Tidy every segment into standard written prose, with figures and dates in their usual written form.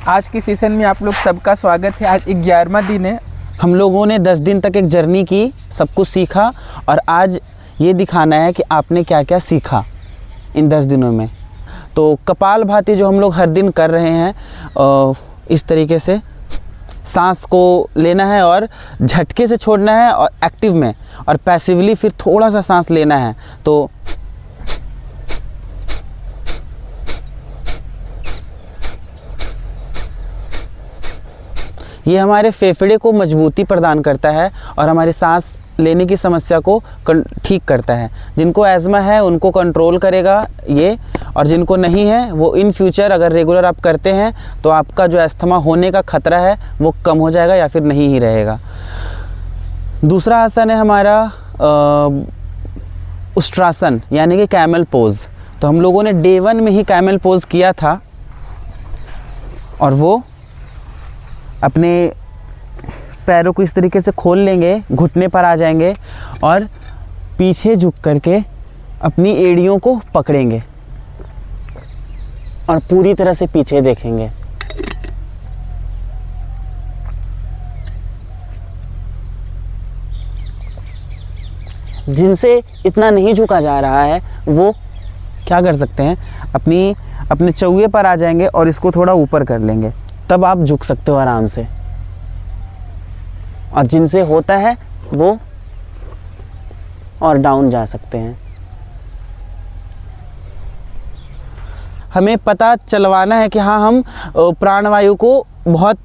आज के सेशन में आप लोग सबका स्वागत है। आज 11वां दिन है। हम लोगों ने 10 दिन तक एक जर्नी की, सब कुछ सीखा और आज ये दिखाना है कि आपने क्या क्या सीखा इन 10 दिनों में। तो कपालभाति जो हम लोग हर दिन कर रहे हैं, इस तरीके से सांस को लेना है और झटके से छोड़ना है और एक्टिव में, और पैसिवली फिर थोड़ा सा सांस लेना है। तो ये हमारे फेफड़े को मजबूती प्रदान करता है और हमारी सांस लेने की समस्या को ठीक करता है। जिनको एज़मा है उनको कंट्रोल करेगा ये, और जिनको नहीं है वो इन फ्यूचर अगर रेगुलर आप करते हैं तो आपका जो अस्थमा होने का खतरा है वो कम हो जाएगा या फिर नहीं ही रहेगा। दूसरा आसन है हमारा उष्ट्रासन, यानी कि कैमल पोज। तो हम लोगों ने डे 1 में ही कैमल पोज किया था, और वो अपने पैरों को इस तरीके से खोल लेंगे, घुटने पर आ जाएंगे और पीछे झुक करके अपनी एड़ियों को पकड़ेंगे और पूरी तरह से पीछे देखेंगे। जिनसे इतना नहीं झुका जा रहा है वो क्या कर सकते हैं, अपने चौये पर आ जाएंगे और इसको थोड़ा ऊपर कर लेंगे, तब आप झुक सकते हो आराम से। और जिनसे होता है वो और डाउन जा सकते हैं। हमें पता चलवाना है कि हाँ, हम प्राणवायु को बहुत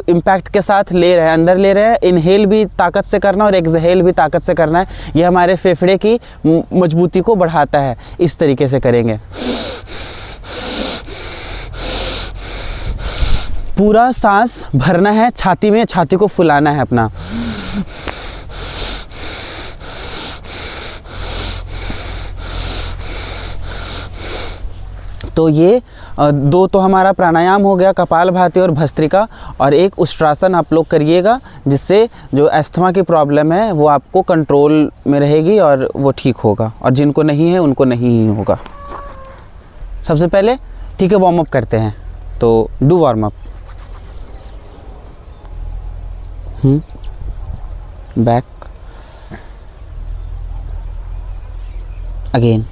इम्पैक्ट के साथ ले रहे हैं, अंदर ले रहे हैं। इनहेल भी ताकत से करना और एक्सहेल भी ताकत से करना है। ये हमारे फेफड़े की मजबूती को बढ़ाता है। इस तरीके से करेंगे। पूरा सांस भरना है छाती में, छाती को फुलाना है अपना। तो ये 2 तो हमारा प्राणायाम हो गया, कपालभाति और भस्त्रिका, और एक उष्ट्रासन आप लोग करिएगा, जिससे जो अस्थमा की प्रॉब्लम है वो आपको कंट्रोल में रहेगी और वो ठीक होगा, और जिनको नहीं है उनको नहीं ही होगा। सबसे पहले ठीक है, वार्म अप करते हैं। तो do warm up. Back again.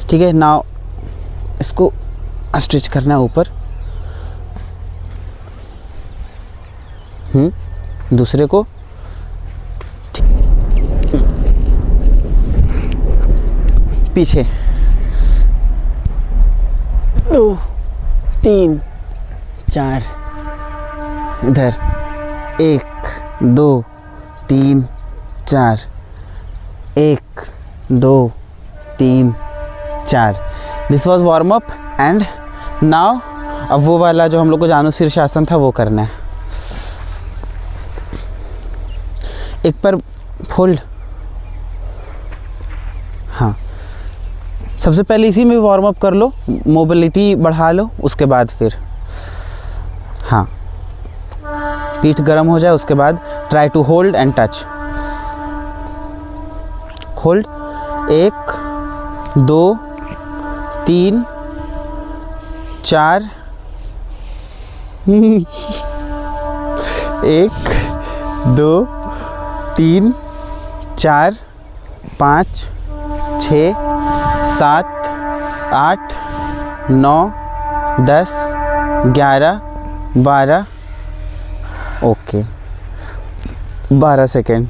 ठीक है, नाउ इसको स्ट्रेच करना है ऊपर। दूसरे को पीछे 2 3 4 इधर 1 2 3 4 1 2 3 4। This was warm up and now अब वो वाला जो हम लोग को जानु शीर्षासन था वो करना है। एक पर फोल्ड। हाँ, सबसे पहले इसी में वार्म अप कर लो, मोबिलिटी बढ़ा लो, उसके बाद फिर हाँ पीठ गर्म हो जाए उसके बाद try to hold and touch. Hold 1 2 3 4 1 2 3 4 5 6 7 8 9 10 11 12। Okay, 12 second.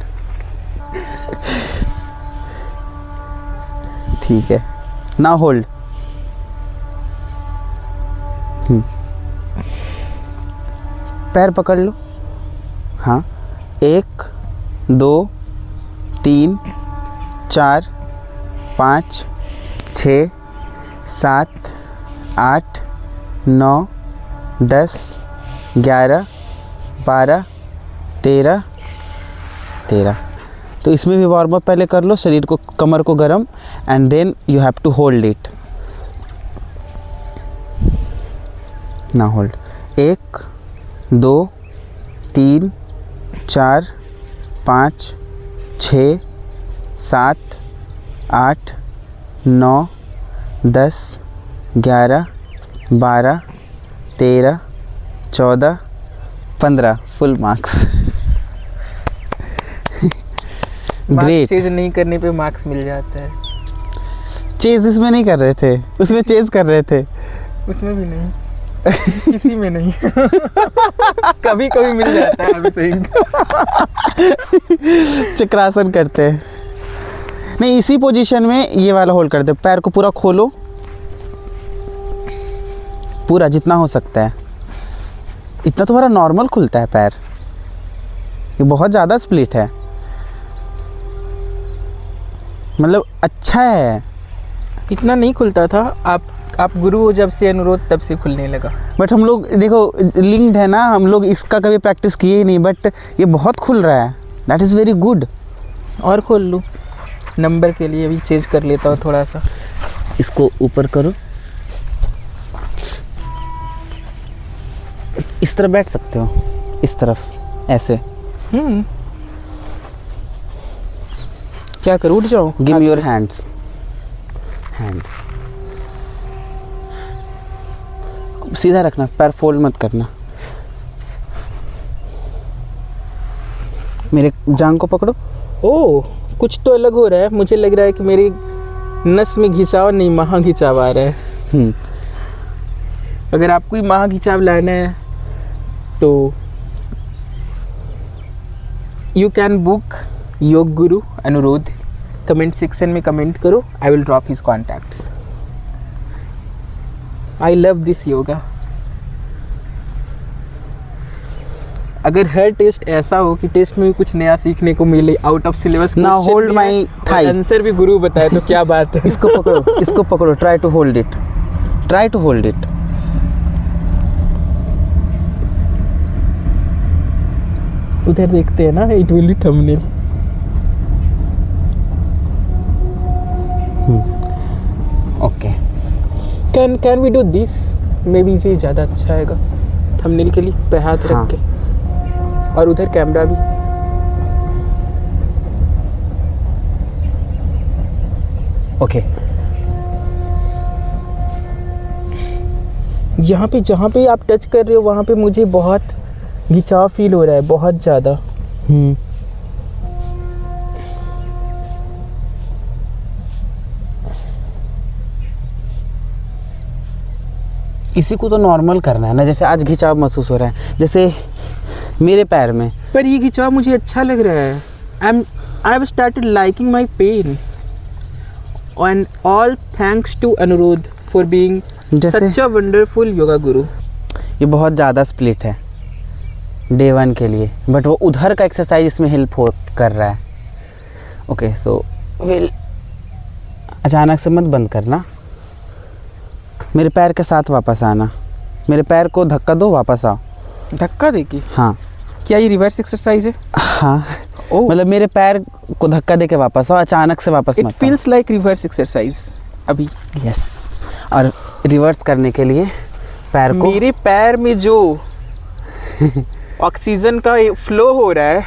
ठीक है, नाउ होल्ड। पैर पकड़ लो। हाँ, 1 2 3 4 5 6 7 8 9 10 11 12 13। तो इसमें भी वार्म अप पहले कर लो, शरीर को, कमर को गरम, and then you have to hold it. ना hold 1 2 3 4 5 6 7 8, 9, 10, 11, 12, 13, 14, 15 full marks. Great. Chase नहीं करने पे मार्क्स मिल जाता है। चेज इसमें नहीं कर रहे थे, उसमें चेज कर रहे थे। उसमें भी नहीं, किसी में नहीं। कभी कभी मिल जाता है अभी सिंह। चक्रासन करते हैं। नहीं, इसी पोजीशन में ये वाला होल्ड कर दो। पैर को पूरा खोलो, पूरा जितना हो सकता है। इतना तो बड़ा नॉर्मल खुलता है पैर, ये बहुत ज़्यादा स्प्लिट है, मतलब अच्छा है। इतना नहीं खुलता था। आप गुरु हो जब से अनुरोध, तब से खुलने लगा। बट हम लोग देखो लिंक्ड है ना, हम लोग इसका कभी प्रैक्टिस किए ही नहीं, बट ये बहुत खुल रहा है। That is very good. और खोल लूँ नंबर के लिए भी चेंज कर लेता हूँ थोड़ा सा। इसको ऊपर करो, इस तरफ बैठ सकते हो, इस तरफ ऐसे। क्या करूँ, उठ जाऊँ? Give me your hands. Hand सीधा रखना, पैर फोल्ड मत करना। मेरे जांग को पकड़ो। ओह, कुछ तो अलग हो रहा है। मुझे लग रहा है कि मेरी नस में घिंचाव नहीं, महा घिंचाव आ रहा है। अगर आपको ही महा घिंचाव लाना है तो you can book yoga guru अनुरोध। कमेंट सेक्शन में कमेंट करो, I will drop his contacts. I love this yoga. अगर हर टेस्ट ऐसा हो कि टेस्ट में भी कुछ नया सीखने को मिले, out of syllabus Now hold my thigh. Answer भी गुरु बताए तो क्या बात है। इसको पकड़ो, इसको पकड़ो। Try to hold it, try to hold it. उधर देखते हैं ना, it will be thumbnail. Okay, can we do this? Maybe ये ज़्यादा अच्छा आएगा थंबनेल के लिए। पे हाथ हाँ। रख के, और उधर कैमरा भी। ओके। यहाँ पे जहाँ पे आप टच कर रहे हो वहाँ पे मुझे बहुत घिंचाव फील हो रहा है, बहुत ज़्यादा। इसी को तो नॉर्मल करना है ना, जैसे आज खिंचाव महसूस हो रहा है जैसे मेरे पैर में। पर ये खिंचाव मुझे अच्छा लग रहा है। I have started liking my pen, and all thanks to Anurodh for being such a wonderful yoga guru. ये बहुत ज़्यादा स्प्लिट है डे 1 के लिए, बट वो उधर का एक्सरसाइज इसमें हेल्प कर रहा है। ओके, सो विल अचानक से मत बंद करना, मेरे पैर के साथ वापस आना। मेरे पैर को धक्का दो, वापस आओ। धक्का देके? हाँ। क्या ये रिवर्स एक्सरसाइज है? हाँ, मतलब मेरे पैर को धक्का दे के वापस आओ, अचानक से वापस मत। It feels like reverse exercise अभी। यस, और रिवर्स करने के लिए पैर को, मेरे पैर में जो ऑक्सीजन का फ्लो हो रहा है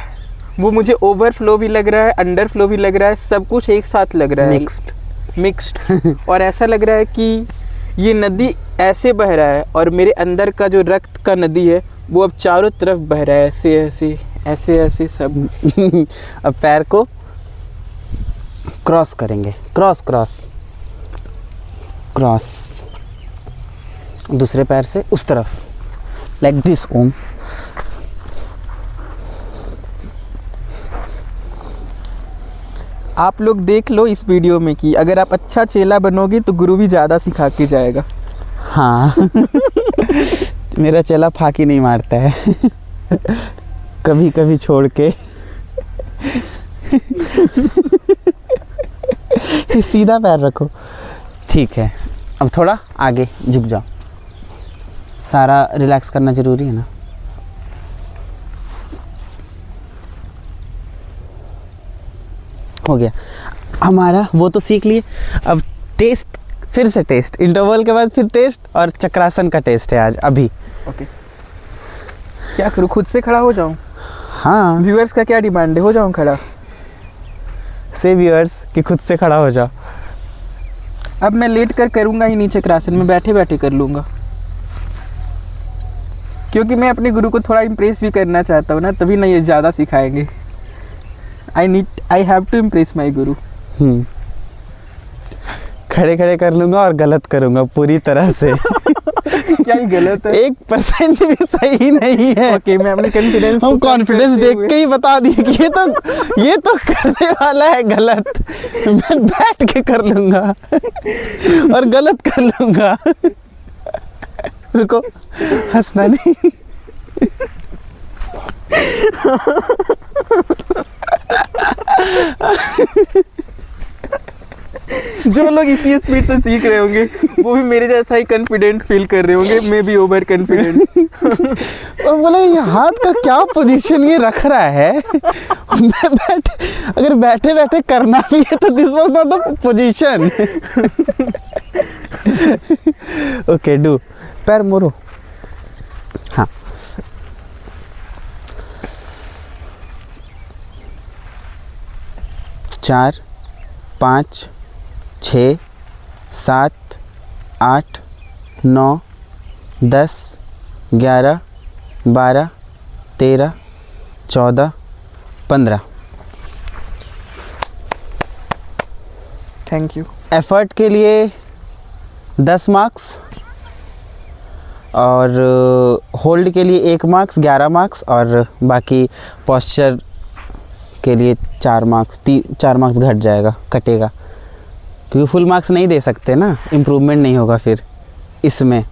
वो मुझे ओवरफ्लो भी लग रहा है, अंडर फ्लो भी लग रहा है, सब कुछ एक साथ लग रहा है, मिक्स्ड। और ऐसा लग रहा है कि ये नदी ऐसे बह रहा है और मेरे अंदर का जो रक्त का नदी है वो अब चारों तरफ बह रहा है, ऐसे ऐसे ऐसे ऐसे सब। अब पैर को क्रॉस करेंगे, क्रॉस क्रॉस क्रॉस, दूसरे पैर से उस तरफ, लाइक दिस। ओम। आप लोग देख लो इस वीडियो में कि अगर आप अच्छा चेला बनोगे तो गुरु भी ज़्यादा सिखा के जाएगा। हाँ। मेरा चेला फाकी नहीं मारता है। कभी कभी छोड़ के। सीधा पैर रखो। ठीक है, अब थोड़ा आगे झुक जाओ। सारा रिलैक्स करना ज़रूरी है ना। हो गया हमारा, वो तो सीख लिए। अब टेस्ट, फिर से टेस्ट, इंटरवल के बाद फिर टेस्ट, और चक्रासन का टेस्ट है आज अभी। ओके, क्या करूँ, खुद से खड़ा हो जाऊँ? हाँ, व्यूअर्स का क्या डिमांड है, हो जाऊँ खड़ा? से व्यूअर्स कि खुद से खड़ा हो जाओ। अब मैं लेट कर करूँगा ही नहीं चक्रासन, में बैठे बैठे कर लूँगा, क्योंकि मैं अपने गुरु को थोड़ा इम्प्रेस भी करना चाहता हूँ ना, तभी ना ये ज़्यादा सिखाएंगे। आई हैव टू इम्प्रेस माई गुरु। खड़े खड़े कर लूँगा और गलत करूँगा पूरी तरह से। क्या ही गलत है? 1% भी सही नहीं है। ओके, मैं अपनी कॉन्फिडेंस हम कॉन्फिडेंस देख के ही बता दिए कि ये तो करने वाला है गलत। मैं बैठ के कर लूँगा और गलत कर लूँगा। रुको, हंसना नहीं। जो लोग इसी स्पीड से सीख रहे होंगे वो भी मेरे जैसा ही कॉन्फिडेंट फील कर रहे होंगे, मैं भी ओवर कॉन्फिडेंट। और बोले ये हाथ का क्या पोजीशन ये रख रहा है। मैं अगर बैठे बैठे करना भी है तो this was not the position. Okay, do. पैर मोड़ो। हाँ, चार, 5, 6, 7, 8, 9, 10, 11, 12, 13, 14, 15। Thank you. एफर्ट के लिए 10 मार्क्स और होल्ड के लिए 1 मार्क्स, 11 मार्क्स, और बाकी पोस्चर के लिए 4 मार्क्स, 4 मार्क्स घट जाएगा, कटेगा, क्योंकि फुल मार्क्स नहीं दे सकते ना, इम्प्रूवमेंट नहीं होगा फिर इसमें।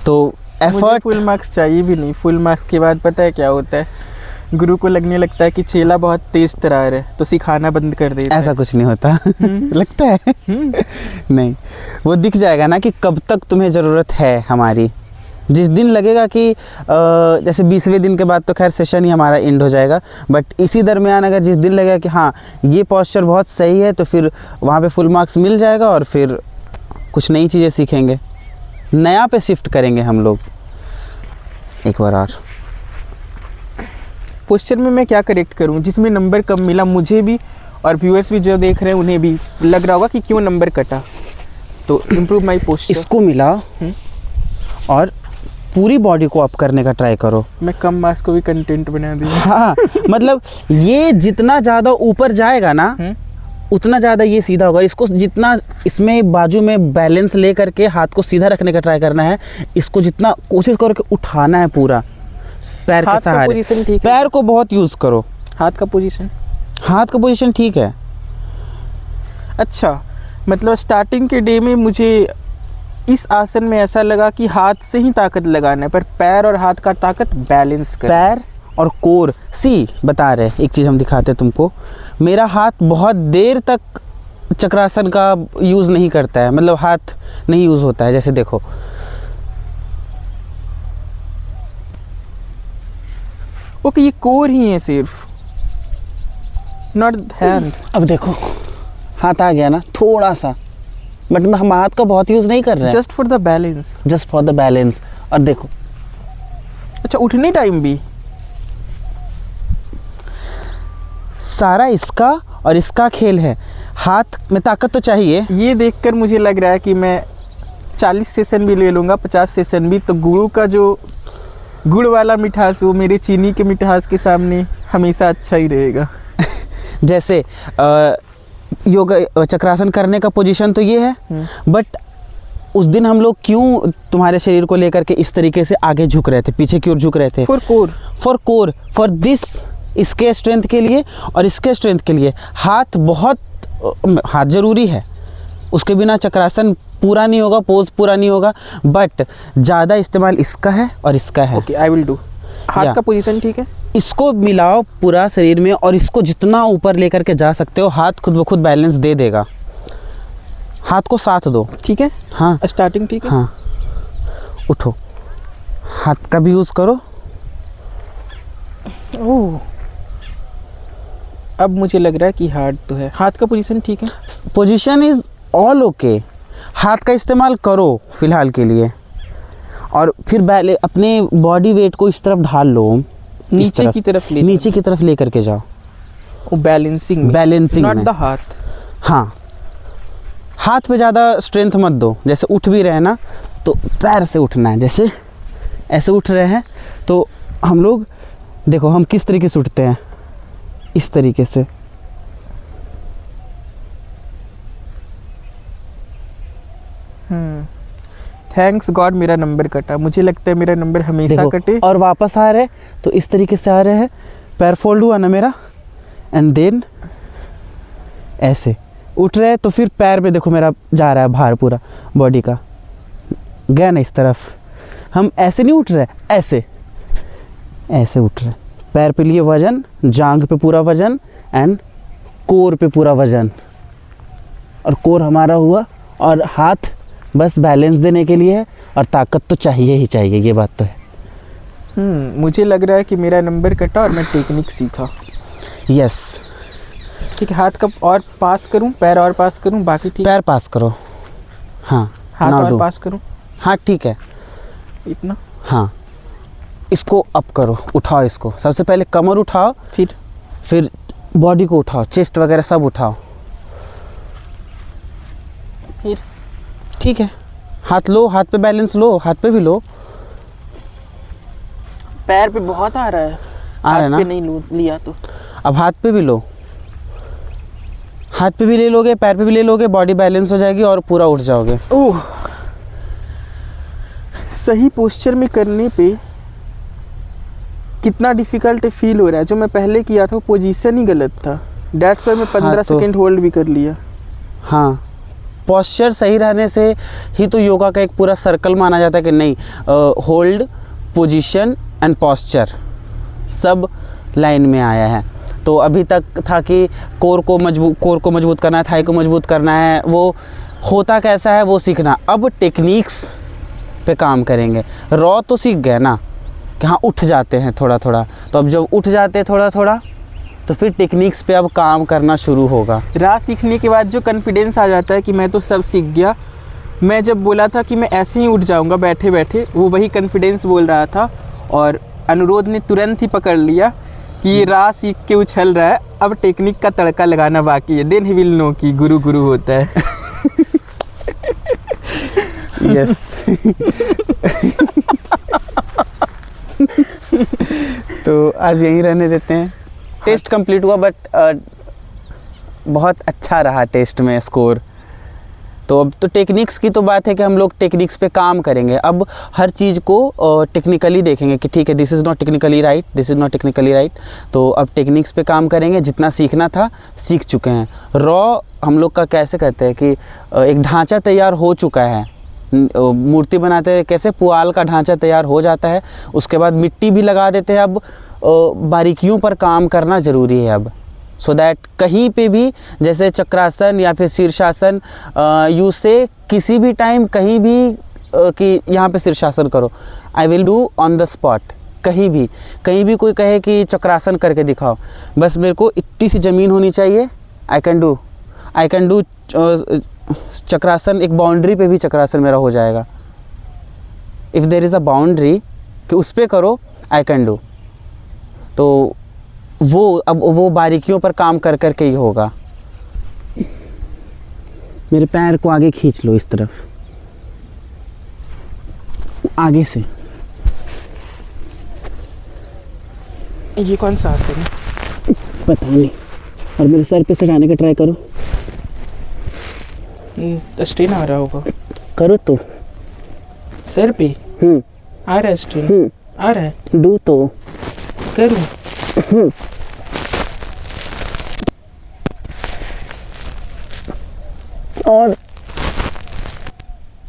तो एफर्ट, फुल मार्क्स चाहिए भी नहीं। फुल मार्क्स के बाद पता है क्या होता है, गुरु को लगने लगता है कि चेला बहुत तेज तरार है, तो सिखाना बंद कर देता है। ऐसा कुछ नहीं होता। लगता है नहीं, वो दिख जाएगा ना कि कब तक तुम्हें ज़रूरत है हमारी। जिस दिन लगेगा कि जैसे 20वें दिन के बाद तो खैर सेशन ही हमारा एंड हो जाएगा, बट इसी दरमियान अगर जिस दिन लगेगा कि हाँ ये पोस्चर बहुत सही है, तो फिर वहाँ पे फुल मार्क्स मिल जाएगा और फिर कुछ नई चीज़ें सीखेंगे, नया पे शिफ्ट करेंगे हम लोग। एक बार और पोस्चर में मैं क्या करेक्ट करूं जिसमें नंबर कम मिला मुझे भी, और व्यूअर्स भी जो देख रहे हैं उन्हें भी लग रहा होगा कि क्यों नंबर कटा, तो इम्प्रूव माई पोस्चर। इसको मिला और पूरी बॉडी को अप करने का ट्राई करो। मैं कम मार्क्स को भी कंटेंट बना दिया। हाँ, मतलब ये जितना ज़्यादा ऊपर जाएगा ना उतना ज़्यादा ये सीधा होगा। इसको जितना इसमें बाजू में बैलेंस ले करके हाथ को सीधा रखने का ट्राई करना है, इसको जितना कोशिश करके उठाना है पूरा पैर के सहारे। पोजीशन ठीक है, पैर को बहुत यूज़ करो। हाथ का पोजीशन, हाथ का पोजीशन ठीक है। अच्छा, मतलब स्टार्टिंग के डे में मुझे इस आसन में ऐसा लगा कि हाथ से ही ताकत लगाना है, पर पैर और हाथ का ताकत बैलेंस कर। पैर और कोर सी बता रहे, एक चीज़ हम दिखाते हैं तुमको। मेरा हाथ बहुत देर तक चक्रासन का यूज़ नहीं करता है, मतलब हाथ नहीं यूज़ होता है। जैसे देखो, ओके, ये कोर ही है सिर्फ, नॉट हैंड। अब देखो हाथ आ गया ना थोड़ा सा, बट हम हाथ का बहुत यूज़ नहीं कर रहे हैं, just for the balance, just for the balance. और देखो, अच्छा, उठने टाइम भी सारा इसका और इसका खेल है। हाथ में ताकत तो चाहिए। ये देखकर मुझे लग रहा है कि मैं 40 सेशन भी ले लूँगा, 50 सेशन भी, तो गुरु का जो गुड़ वाला मिठास वो मेरे चीनी के मिठास के सामने हमेशा अच्छा ही रहेगा। जैसे योगा चक्रासन करने का पोजीशन तो ये है, बट उस दिन हम लोग क्यों तुम्हारे शरीर को लेकर के इस तरीके से आगे झुक रहे थे, पीछे की ओर झुक रहे थे? फॉर कोर, फॉर दिस, इसके स्ट्रेंथ के लिए और इसके स्ट्रेंथ के लिए। हाथ ज़रूरी है, उसके बिना चक्रासन पूरा नहीं होगा, पोज पूरा नहीं होगा, बट ज़्यादा इस्तेमाल इसका है और इसका है। Okay, I will do. हाथ का पोजीशन ठीक है, इसको मिलाओ पूरा शरीर में और इसको जितना ऊपर लेकर के जा सकते हो, हाथ खुद ब खुद बैलेंस दे देगा। हाथ को साथ दो, ठीक है? हाँ, स्टार्टिंग ठीक है। हाँ, उठो, हाथ का भी यूज़ करो। ओह, अब मुझे लग रहा है कि हार्ड तो है। हाथ का पोजीशन ठीक है, पोजीशन इज़ ऑल ओके। हाथ का इस्तेमाल करो फिलहाल के लिए, और फिर अपने बॉडी वेट को इस तरफ ढाल लो, नीचे की तरफ ले, नीचे की तरफ ले करके जाओ। बैलेंसिंग बैलेंसिंग नॉट में। द हाथ। हाँ, हाथ पे ज़्यादा स्ट्रेंथ मत दो। जैसे उठ भी रहे हैं ना तो पैर से उठना है। जैसे ऐसे उठ रहे हैं तो हम लोग देखो हम किस तरीके से उठते हैं, इस तरीके से। थैंक्स गॉड मेरा नंबर कटा। मुझे लगता है मेरा नंबर हमेशा देखो, कटे। और वापस आ रहे तो इस तरीके से आ रहे हैं, पैर फोल्ड हुआ ना मेरा, एंड देन ऐसे उठ रहे हैं तो फिर पैर पे देखो मेरा जा रहा है भार पूरा बॉडी का, गया ना इस तरफ। हम ऐसे नहीं उठ रहे, ऐसे ऐसे उठ रहे, पैर पे लिए वजन, जांघ पे पूरा वजन एंड कोर पे पूरा वजन, और कोर हमारा हुआ, और हाथ बस बैलेंस देने के लिए है, और ताकत तो चाहिए ही चाहिए, ये बात तो है। मुझे लग रहा है कि मेरा नंबर कटा और मैं टेक्निक सीखा। यस, ठीक है, हाथ कब और पास करूं, पैर और पास करूं, बाकी ठीक। पैर पास करो, हाँ, हाथ now और do। पास करूं, हाँ ठीक है, इतना। हाँ, इसको अप करो, उठाओ इसको। सबसे पहले कमर उठाओ, फिर बॉडी को उठाओ, चेस्ट वगैरह सब उठाओ। फिर ठीक है, हाथ लो, हाथ पे बैलेंस लो, हाथ पे भी लो। पैर पे बहुत आ रहा है, आ रहा है ना? हाथ पे नहीं लिया तो। अब हाथ पे भी लो, हाथ पे भी ले लोगे, पैर पे भी ले लोगे, बॉडी बैलेंस हो जाएगी और पूरा उठ जाओगे। ओह, सही पोस्चर में करने पे कितना डिफिकल्ट फील हो रहा है। जो मैं पहले किया था वो पोजीशन ही गलत था। डेट्स वाई मैं 15 तो- सेकंड होल्ड भी कर लिया। हाँ, पोस्चर सही रहने से ही तो योगा का एक पूरा सर्कल माना जाता है कि नहीं, होल्ड, पोजीशन एंड पोस्चर सब लाइन में आया है। तो अभी तक था कि कोर को मजबूत करना है, थाई को मजबूत करना है, वो होता कैसा है वो सीखना। अब टेक्निक्स पे काम करेंगे। रॉ तो सीख गए ना कि हाँ उठ जाते हैं थोड़ा थोड़ा, तो अब जब उठ जाते हैं थोड़ा थोड़ा तो फिर टेक्निक्स पे अब काम करना शुरू होगा। राह सीखने के बाद जो कॉन्फिडेंस आ जाता है कि मैं तो सब सीख गया। मैं जब बोला था कि मैं ऐसे ही उठ जाऊंगा बैठे बैठे, वो वही कॉन्फिडेंस बोल रहा था, और अनुरोध ने तुरंत ही पकड़ लिया कि ये राह सीख के उछल रहा है, अब टेक्निक का तड़का लगाना बाकी है। देन ही विल नो कि गुरु गुरु होता है। यस। तो आज यहीं रहने देते हैं। टेस्ट कंप्लीट हुआ, बट बहुत अच्छा रहा टेस्ट में स्कोर। तो अब तो टेक्निक्स की तो बात है कि हम लोग टेक्निक्स पे काम करेंगे। अब हर चीज़ को टेक्निकली देखेंगे कि ठीक है, this is not technically right, this is not technically right. तो अब टेक्निक्स पे काम करेंगे। जितना सीखना था सीख चुके हैं। रॉ हम लोग का कैसे कहते हैं कि एक ढांचा तैयार हो चुका है। मूर्ति बनाते हैं कैसे, पुआल का ढांचा तैयार हो जाता है, उसके बाद मिट्टी भी लगा देते हैं। अब बारीकियों पर काम करना ज़रूरी है अब, सो दैट कहीं पे भी, जैसे चक्रासन या फिर शीर्षासन, यू से किसी भी टाइम कहीं भी कि यहाँ पे शीर्षासन करो, I will do on the spot. कहीं भी कोई कहे कि चक्रासन करके दिखाओ, बस मेरे को इतनी सी ज़मीन होनी चाहिए, आई कैन डू चक्रासन। एक बाउंड्री पे भी चक्रासन मेरा हो जाएगा। If there is a boundary कि उस पर करो, आई कैन डू। तो वो बारीकियों पर काम कर कर के ही होगा। मेरे पैर को आगे खींच लो, इस तरफ आगे से। ये कौन सा आसन है? पता नहीं। और मेरे सर पे सटाने का ट्राई करो। स्ट्रेन आ रहा होगा। करो तो। सर पे आ रहा है स्ट्रेन? आ रहा है। डू तो। करूं?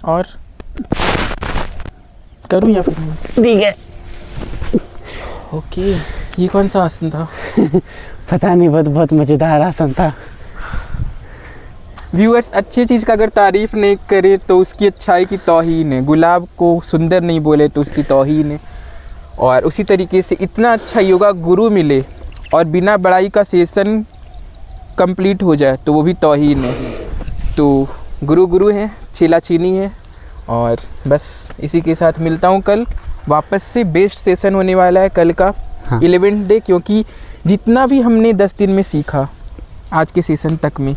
और करूं या फिर ठीक है। ओके, ये कौन सा आसन था? पता नहीं, बहुत मज़ेदार आसन था। व्यूअर्स, अच्छी चीज़ का अगर तारीफ़ नहीं करे तो उसकी अच्छाई की तौहीन है। गुलाब को सुंदर नहीं बोले तो उसकी तौहीन है। और उसी तरीके से इतना अच्छा योगा गुरु मिले और बिना बड़ाई का सेशन कंप्लीट हो जाए तो वो भी तौहीन है। तो गुरु गुरु हैं, चेला चीनी है। और बस इसी के साथ मिलता हूँ कल। वापस से बेस्ट सेशन होने वाला है कल का, हाँ। 11th डे, क्योंकि जितना भी हमने 10 दिन में सीखा आज के सेशन तक में,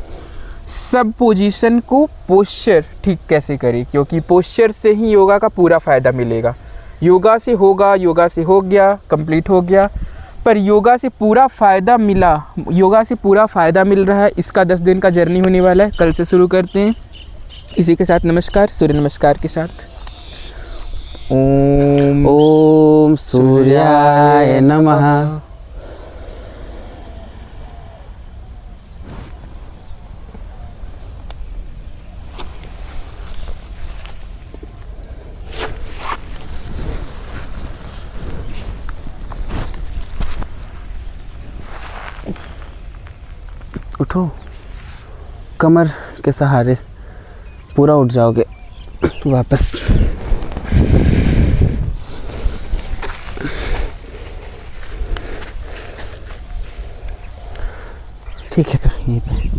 सब पोजीशन को पोस्चर ठीक कैसे करें, क्योंकि पोस्चर से ही योगा का पूरा फ़ायदा मिलेगा। योगा से होगा, योगा से हो गया, कंप्लीट हो गया, पर योगा से पूरा फ़ायदा मिला, योगा से पूरा फ़ायदा मिल रहा है, इसका 10 दिन का जर्नी होने वाला है। कल से शुरू करते हैं। इसी के साथ नमस्कार, सूर्य नमस्कार के साथ ओम सूर्याय नमः। उठो, कमर के सहारे पूरा उठ जाओगे वापस। ठीक है, तो यहीं पे